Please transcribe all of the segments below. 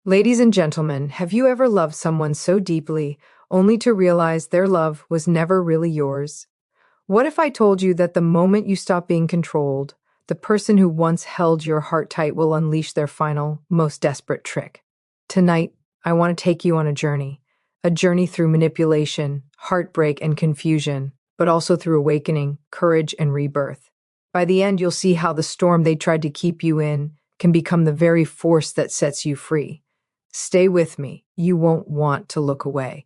Ladies and gentlemen, have you ever loved someone so deeply only to realize their love was never really yours? What if I told you that the moment you stop being controlled, the person who once held your heart tight will unleash their final, most desperate trick? Tonight, I want to take you on a journey through manipulation, heartbreak, and confusion, but also through awakening, courage, and rebirth. By the end, you'll see how the storm they tried to keep you in can become the very force that sets you free. Stay with me. You won't want to look away.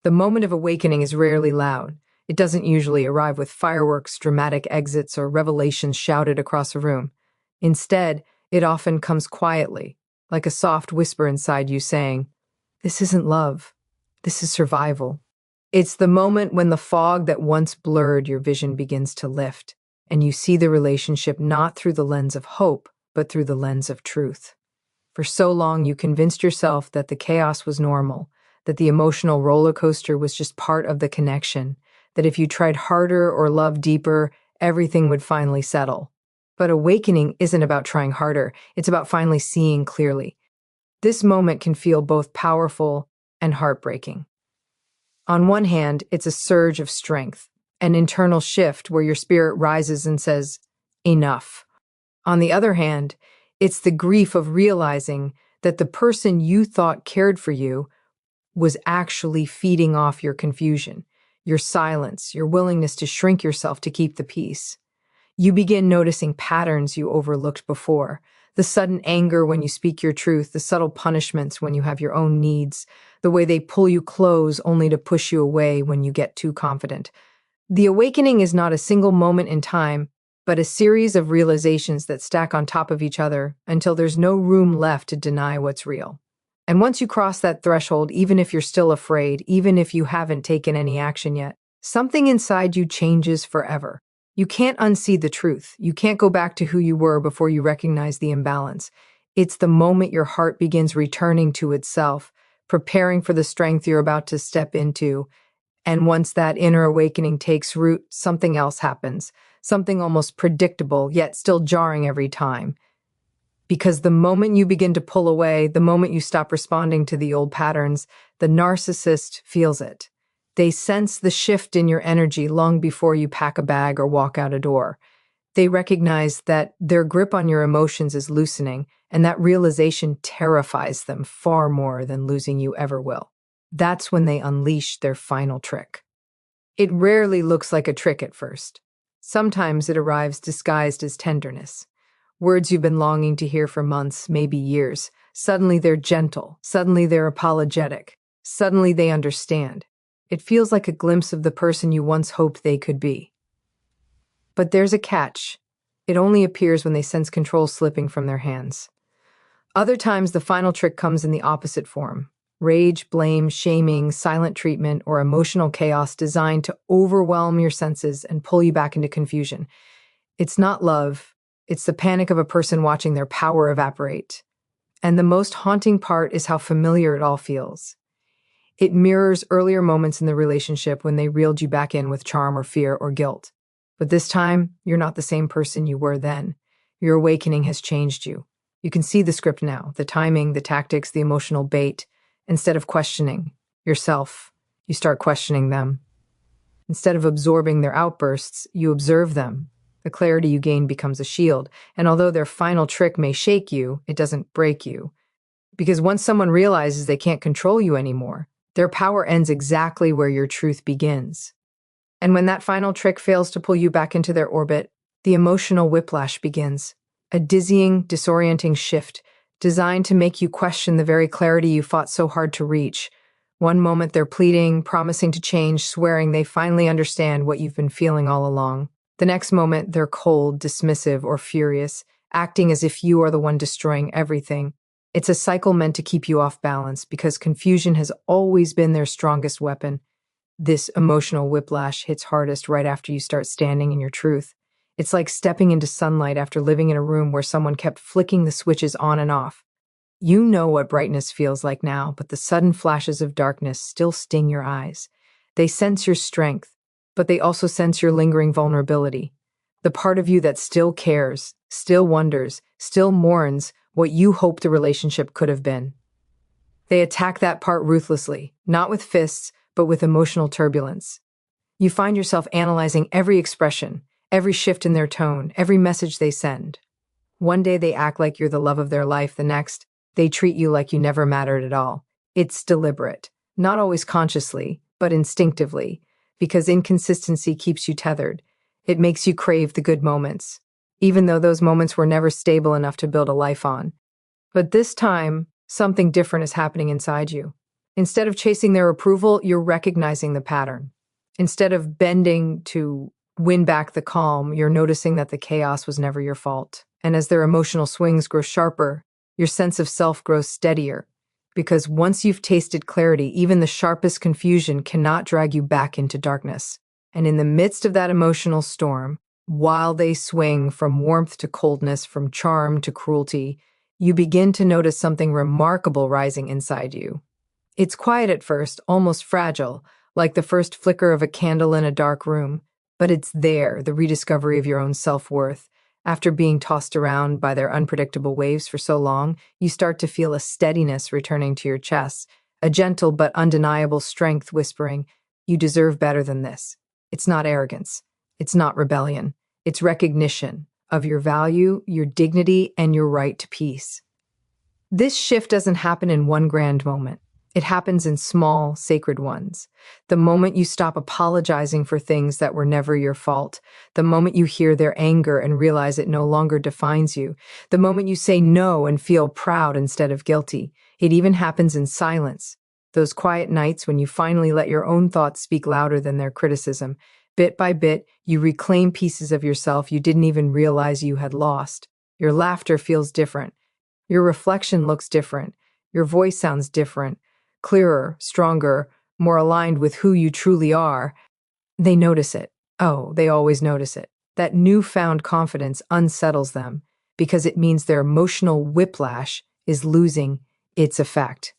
The moment of awakening is rarely loud. It doesn't usually arrive with fireworks, dramatic exits, or revelations shouted across a room. Instead, it often comes quietly, like a soft whisper inside you saying, "This isn't love. This is survival." It's the moment when the fog that once blurred your vision begins to lift, and you see the relationship not through the lens of hope, but through the lens of truth. For so long, you convinced yourself that the chaos was normal, that the emotional roller coaster was just part of the connection, that if you tried harder or loved deeper, everything would finally settle. But awakening isn't about trying harder, it's about finally seeing clearly. This moment can feel both powerful and heartbreaking. On one hand, it's a surge of strength, an internal shift where your spirit rises and says, "Enough." On the other hand, it's the grief of realizing that the person you thought cared for you was actually feeding off your confusion, your silence, your willingness to shrink yourself to keep the peace. You begin noticing patterns you overlooked before, the sudden anger when you speak your truth, the subtle punishments when you have your own needs, the way they pull you close only to push you away when you get too confident. The awakening is not a single moment in time, but a series of realizations that stack on top of each other until there's no room left to deny what's real. And once you cross that threshold, even if you're still afraid, even if you haven't taken any action yet, something inside you changes forever. You can't unsee the truth. You can't go back to who you were before you recognize the imbalance. It's the moment your heart begins returning to itself, preparing for the strength you're about to step into. And once that inner awakening takes root, something else happens. Something almost predictable, yet still jarring every time. Because the moment you begin to pull away, the moment you stop responding to the old patterns, the narcissist feels it. They sense the shift in your energy long before you pack a bag or walk out a door. They recognize that their grip on your emotions is loosening, and that realization terrifies them far more than losing you ever will. That's when they unleash their final trick. It rarely looks like a trick at first. Sometimes it arrives disguised as tenderness. Words you've been longing to hear for months, maybe years. Suddenly they're gentle. Suddenly they're apologetic. Suddenly they understand. It feels like a glimpse of the person you once hoped they could be. But there's a catch. It only appears when they sense control slipping from their hands. Other times the final trick comes in the opposite form. Rage, blame, shaming, silent treatment, or emotional chaos designed to overwhelm your senses and pull you back into confusion. It's not love. It's the panic of a person watching their power evaporate. And the most haunting part is how familiar it all feels. It mirrors earlier moments in the relationship when they reeled you back in with charm or fear or guilt. But this time, you're not the same person you were then. Your awakening has changed you. You can see the script now, the timing, the tactics, the emotional bait. Instead of questioning yourself, you start questioning them. Instead of absorbing their outbursts, you observe them. The clarity you gain becomes a shield, and although their final trick may shake you, it doesn't break you. Because once someone realizes they can't control you anymore, their power ends exactly where your truth begins. And when that final trick fails to pull you back into their orbit, the emotional whiplash begins. A dizzying, disorienting shift designed to make you question the very clarity you fought so hard to reach. One moment they're pleading, promising to change, swearing they finally understand what you've been feeling all along. The next moment they're cold, dismissive, or furious, acting as if you are the one destroying everything. It's a cycle meant to keep you off balance because confusion has always been their strongest weapon. This emotional whiplash hits hardest right after you start standing in your truth. It's like stepping into sunlight after living in a room where someone kept flicking the switches on and off. You know what brightness feels like now, but the sudden flashes of darkness still sting your eyes. They sense your strength, but they also sense your lingering vulnerability. The part of you that still cares, still wonders, still mourns what you hope the relationship could have been. They attack that part ruthlessly, not with fists, but with emotional turbulence. You find yourself analyzing every expression, every shift in their tone, every message they send. One day they act like you're the love of their life, the next, they treat you like you never mattered at all. It's deliberate, not always consciously, but instinctively, because inconsistency keeps you tethered. It makes you crave the good moments, even though those moments were never stable enough to build a life on. But this time, something different is happening inside you. Instead of chasing their approval, you're recognizing the pattern. Instead of bending to win back the calm, you're noticing that the chaos was never your fault. And as their emotional swings grow sharper, your sense of self grows steadier. Because once you've tasted clarity, even the sharpest confusion cannot drag you back into darkness. And in the midst of that emotional storm, while they swing from warmth to coldness, from charm to cruelty, you begin to notice something remarkable rising inside you. It's quiet at first, almost fragile, like the first flicker of a candle in a dark room, but it's there, the rediscovery of your own self-worth. After being tossed around by their unpredictable waves for so long, you start to feel a steadiness returning to your chest, a gentle but undeniable strength whispering, "You deserve better than this." It's not arrogance. It's not rebellion. It's recognition of your value, your dignity, and your right to peace. This shift doesn't happen in one grand moment. It happens in small, sacred ones. The moment you stop apologizing for things that were never your fault, the moment you hear their anger and realize it no longer defines you, the moment you say no and feel proud instead of guilty. It even happens in silence. Those quiet nights when you finally let your own thoughts speak louder than their criticism. Bit by bit, you reclaim pieces of yourself you didn't even realize you had lost. Your laughter feels different. Your reflection looks different. Your voice sounds different. Clearer, stronger, more aligned with who you truly are. They notice it. Oh, they always notice it. That newfound confidence unsettles them because it means their emotional whiplash is losing its effect.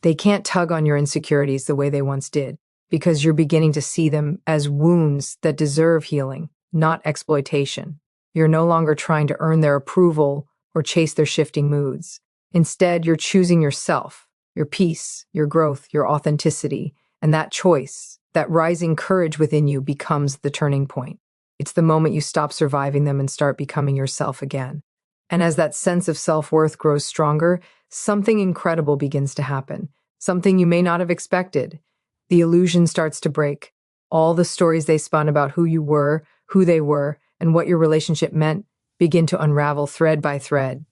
They can't tug on your insecurities the way they once did because you're beginning to see them as wounds that deserve healing, not exploitation. You're no longer trying to earn their approval or chase their shifting moods. Instead, you're choosing yourself, your peace, your growth, your authenticity, and that choice, that rising courage within you becomes the turning point. It's the moment you stop surviving them and start becoming yourself again. And as that sense of self-worth grows stronger, something incredible begins to happen, something you may not have expected. The illusion starts to break. All the stories they spun about who you were, who they were, and what your relationship meant begin to unravel thread by thread.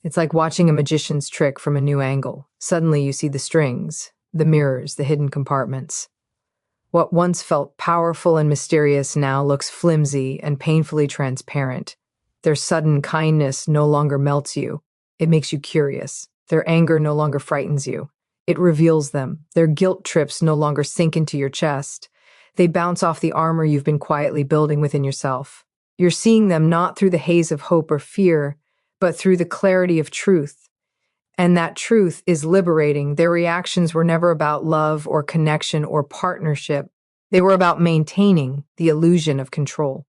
It's like watching a magician's trick from a new angle. Suddenly you see the strings, the mirrors, the hidden compartments. What once felt powerful and mysterious now looks flimsy and painfully transparent. Their sudden kindness no longer melts you. It makes you curious. Their anger no longer frightens you. It reveals them. Their guilt trips no longer sink into your chest. They bounce off the armor you've been quietly building within yourself. You're seeing them not through the haze of hope or fear, but through the clarity of truth. And that truth is liberating. Their reactions were never about love or connection or partnership. They were about maintaining the illusion of control.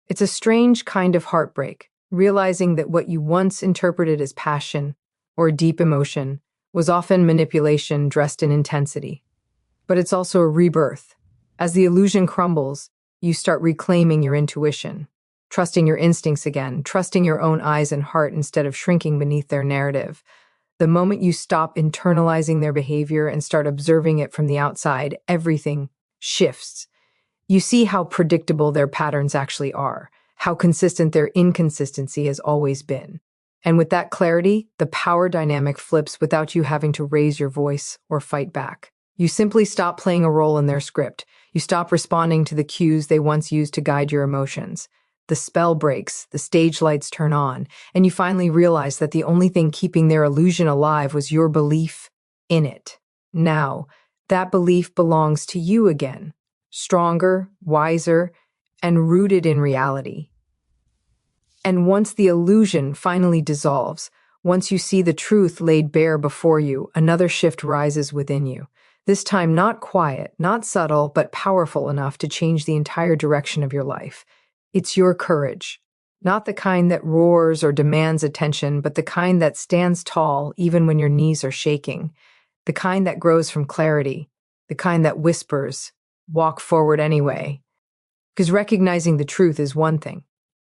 It's a strange kind of heartbreak, realizing that what you once interpreted as passion or deep emotion was often manipulation dressed in intensity. But it's also a rebirth. As the illusion crumbles, you start reclaiming your intuition, trusting your instincts again, trusting your own eyes and heart instead of shrinking beneath their narrative. The moment you stop internalizing their behavior and start observing it from the outside, everything shifts. You see how predictable their patterns actually are, how consistent their inconsistency has always been. And with that clarity, the power dynamic flips without you having to raise your voice or fight back. You simply stop playing a role in their script. You stop responding to the cues they once used to guide your emotions. The spell breaks, the stage lights turn on, and you finally realize that the only thing keeping their illusion alive was your belief in it. Now, that belief belongs to you again, stronger, wiser, and rooted in reality. And once the illusion finally dissolves, once you see the truth laid bare before you, another shift rises within you. This time not quiet, not subtle, but powerful enough to change the entire direction of your life. It's your courage, Not the kind that roars or demands attention, but the kind that stands tall even when your knees are shaking. The kind that grows from clarity. The kind that whispers, walk forward anyway. Because recognizing the truth is one thing.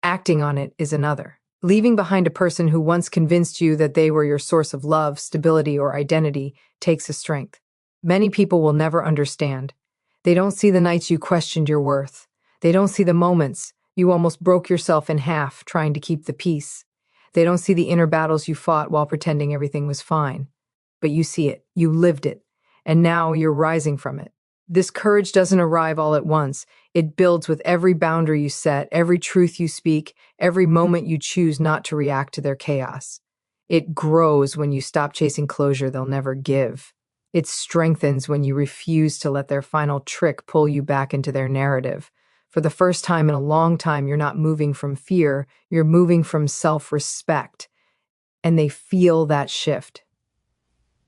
Acting on it is another. Leaving behind a person who once convinced you that they were your source of love, stability, or identity takes a strength. Many people will never understand. They don't see the nights you questioned your worth. They don't see the moments you almost broke yourself in half trying to keep the peace. They don't see the inner battles you fought while pretending everything was fine. But you see it, you lived it, and now you're rising from it. This courage doesn't arrive all at once. It builds with every boundary you set, every truth you speak, every moment you choose not to react to their chaos. It grows when you stop chasing closure they'll never give. It strengthens when you refuse to let their final trick pull you back into their narrative. For the first time in a long time, you're not moving from fear, you're moving from self-respect. And they feel that shift.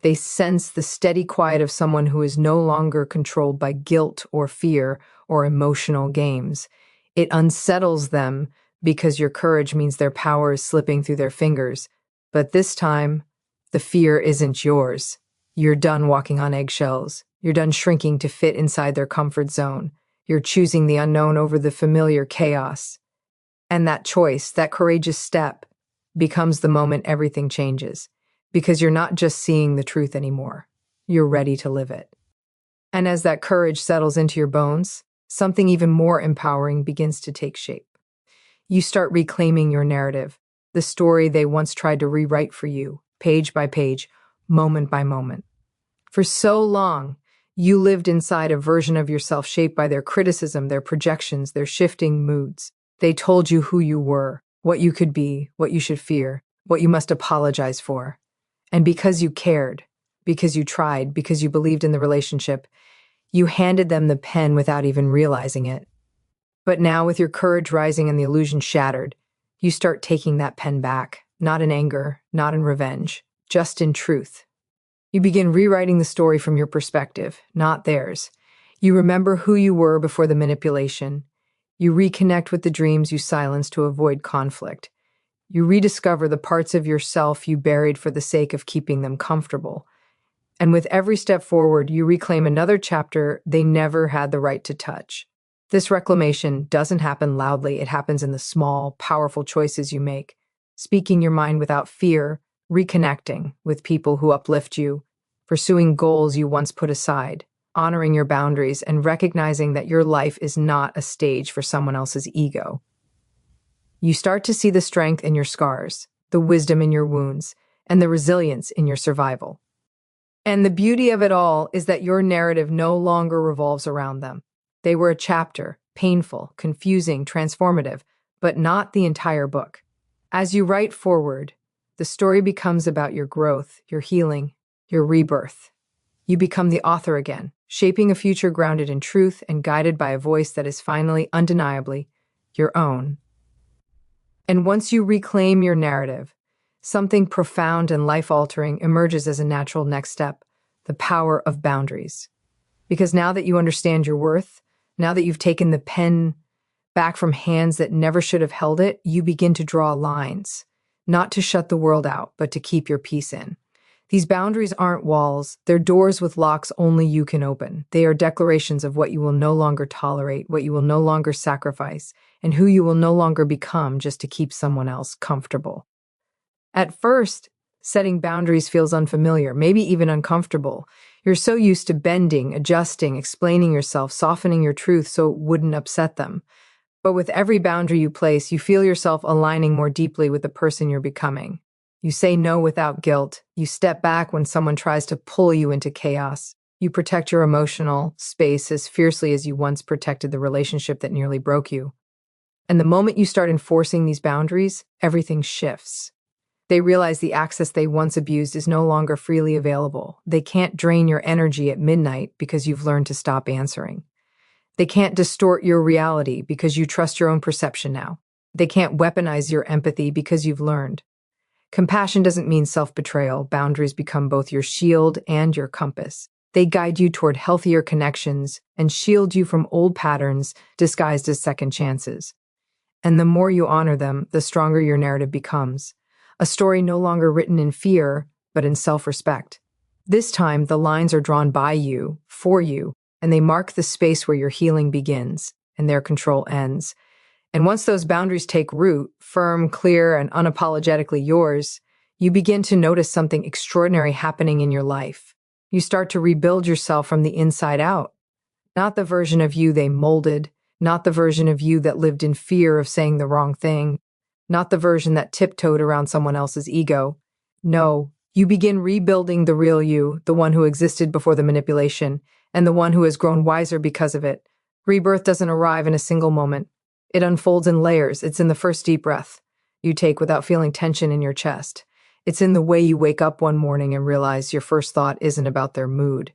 They sense the steady quiet of someone who is no longer controlled by guilt or fear or emotional games. It unsettles them because your courage means their power is slipping through their fingers. But this time, the fear isn't yours. You're done walking on eggshells. You're done shrinking to fit inside their comfort zone. You're choosing the unknown over the familiar chaos. And that choice, that courageous step, becomes the moment everything changes. Because you're not just seeing the truth anymore. You're ready to live it. And as that courage settles into your bones, something even more empowering begins to take shape. You start reclaiming your narrative, the story they once tried to rewrite for you, page by page, moment by moment. For so long, you lived inside a version of yourself shaped by their criticism, their projections, their shifting moods. They told you who you were, what you could be, what you should fear, what you must apologize for. And because you cared, because you tried, because you believed in the relationship, you handed them the pen without even realizing it. But now, with your courage rising and the illusion shattered, you start taking that pen back, not in anger, not in revenge, just in truth. You begin rewriting the story from your perspective, not theirs. You remember who you were before the manipulation. You reconnect with the dreams you silenced to avoid conflict. You rediscover the parts of yourself you buried for the sake of keeping them comfortable. And with every step forward, you reclaim another chapter they never had the right to touch. This reclamation doesn't happen loudly. It happens in the small, powerful choices you make. Speaking your mind without fear, reconnecting with people who uplift you, pursuing goals you once put aside, honoring your boundaries, and recognizing that your life is not a stage for someone else's ego. You start to see the strength in your scars, the wisdom in your wounds, and the resilience in your survival. And the beauty of it all is that your narrative no longer revolves around them. They were a chapter, painful, confusing, transformative, but not the entire book. As you write forward, the story becomes about your growth, your healing, your rebirth. You become the author again, shaping a future grounded in truth and guided by a voice that is finally, undeniably, your own. And once you reclaim your narrative, something profound and life-altering emerges as a natural next step, the power of boundaries. Because now that you understand your worth, now that you've taken the pen back from hands that never should have held it, you begin to draw lines, not to shut the world out, but to keep your peace in. These boundaries aren't walls, they're doors with locks only you can open. They are declarations of what you will no longer tolerate, what you will no longer sacrifice, and who you will no longer become just to keep someone else comfortable. At first, setting boundaries feels unfamiliar, maybe even uncomfortable. You're so used to bending, adjusting, explaining yourself, softening your truth so it wouldn't upset them. But with every boundary you place, you feel yourself aligning more deeply with the person you're becoming. You say no without guilt. You step back when someone tries to pull you into chaos. You protect your emotional space as fiercely as you once protected the relationship that nearly broke you. And the moment you start enforcing these boundaries, everything shifts. They realize the access they once abused is no longer freely available. They can't drain your energy at midnight because you've learned to stop answering. They can't distort your reality because you trust your own perception now. They can't weaponize your empathy because you've learned. Compassion doesn't mean self-betrayal. Boundaries become both your shield and your compass. They guide you toward healthier connections and shield you from old patterns disguised as second chances. And the more you honor them, the stronger your narrative becomes. A story no longer written in fear, but in self-respect. This time, the lines are drawn by you, for you, and they mark the space where your healing begins and their control ends. And once those boundaries take root, firm, clear, and unapologetically yours, you begin to notice something extraordinary happening in your life. You start to rebuild yourself from the inside out. Not the version of you they molded, not the version of you that lived in fear of saying the wrong thing, not the version that tiptoed around someone else's ego. No, you begin rebuilding the real you, the one who existed before the manipulation, and the one who has grown wiser because of it. Rebirth doesn't arrive in a single moment. It unfolds in layers. It's in the first deep breath you take without feeling tension in your chest. It's in the way you wake up one morning and realize your first thought isn't about their mood.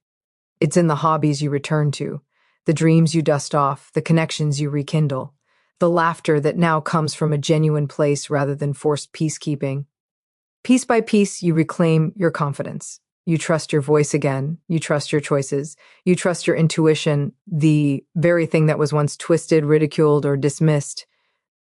It's in the hobbies you return to, the dreams you dust off, the connections you rekindle, the laughter that now comes from a genuine place rather than forced peacekeeping. Piece by piece, you reclaim your confidence. You trust your voice again. You trust your choices. You trust your intuition, the very thing that was once twisted, ridiculed, or dismissed.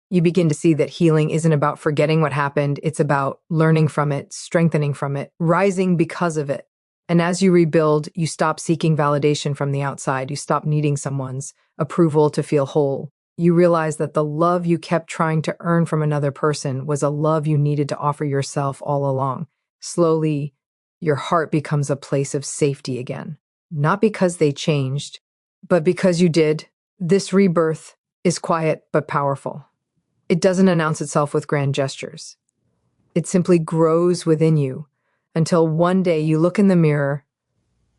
You begin to see that healing isn't about forgetting what happened. It's about learning from it, strengthening from it, rising because of it. And as you rebuild, you stop seeking validation from the outside. You stop needing someone's approval to feel whole. You realize that the love you kept trying to earn from another person was a love you needed to offer yourself all along. Slowly, your heart becomes a place of safety again. Not because they changed, but because you did. This rebirth is quiet but powerful. It doesn't announce itself with grand gestures. It simply grows within you until one day you look in the mirror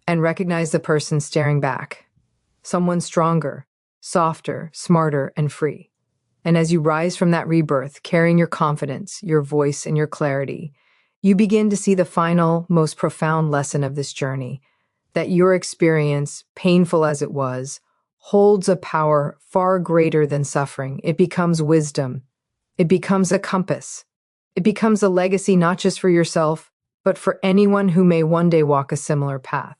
and recognize the person staring back. Someone stronger, softer, smarter, and free. And as you rise from that rebirth, carrying your confidence, your voice, and your clarity, you begin to see the final, most profound lesson of this journey, that your experience, painful as it was, holds a power far greater than suffering. It becomes wisdom. It becomes a compass. It becomes a legacy not just for yourself, but for anyone who may one day walk a similar path.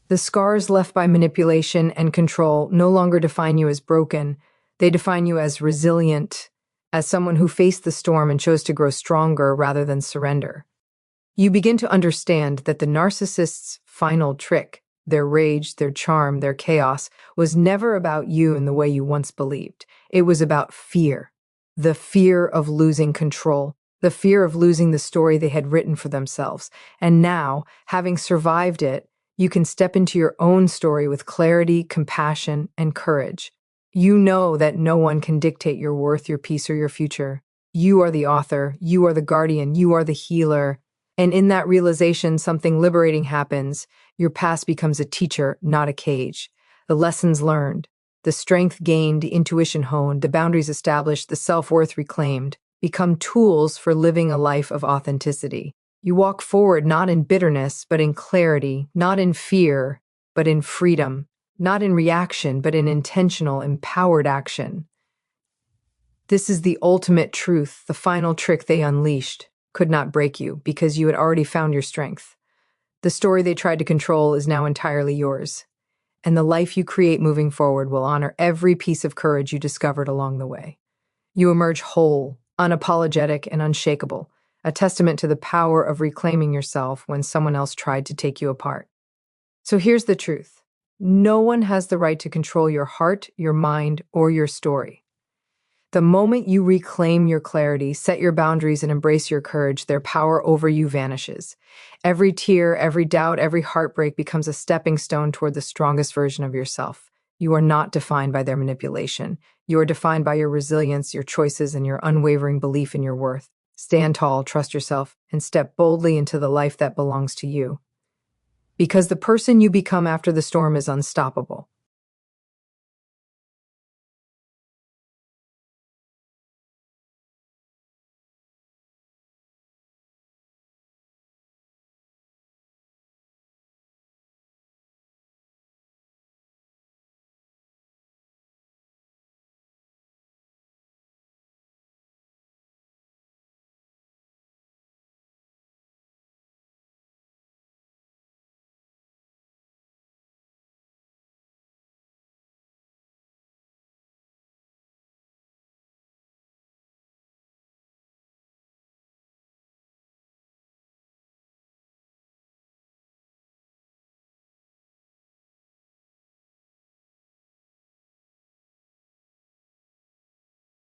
The scars left by manipulation and control no longer define you as broken. They define you as resilient, as someone who faced the storm and chose to grow stronger rather than surrender. You begin to understand that the narcissist's final trick, their rage, their charm, their chaos, was never about you in the way you once believed. It was about fear. The fear of losing control. The fear of losing the story they had written for themselves. And now, having survived it, you can step into your own story with clarity, compassion, and courage. You know that no one can dictate your worth, your peace, or your future. You are the author. You are the guardian. You are the healer. And in that realization, something liberating happens. Your past becomes a teacher, not a cage. The lessons learned, the strength gained, the intuition honed, the boundaries established, the self-worth reclaimed, become tools for living a life of authenticity. You walk forward not in bitterness, but in clarity, not in fear, but in freedom, not in reaction, but in intentional, empowered action. This is the ultimate truth. The final trick they unleashed could not break you because you had already found your strength. The story they tried to control is now entirely yours, and the life you create moving forward will honor every piece of courage you discovered along the way. You emerge whole, unapologetic, and unshakable, a testament to the power of reclaiming yourself when someone else tried to take you apart. So here's the truth. No one has the right to control your heart, your mind, or your story. The moment you reclaim your clarity, set your boundaries, and embrace your courage, their power over you vanishes. Every tear, every doubt, every heartbreak becomes a stepping stone toward the strongest version of yourself. You are not defined by their manipulation. You are defined by your resilience, your choices, and your unwavering belief in your worth. Stand tall, trust yourself, and step boldly into the life that belongs to you. Because the person you become after the storm is unstoppable.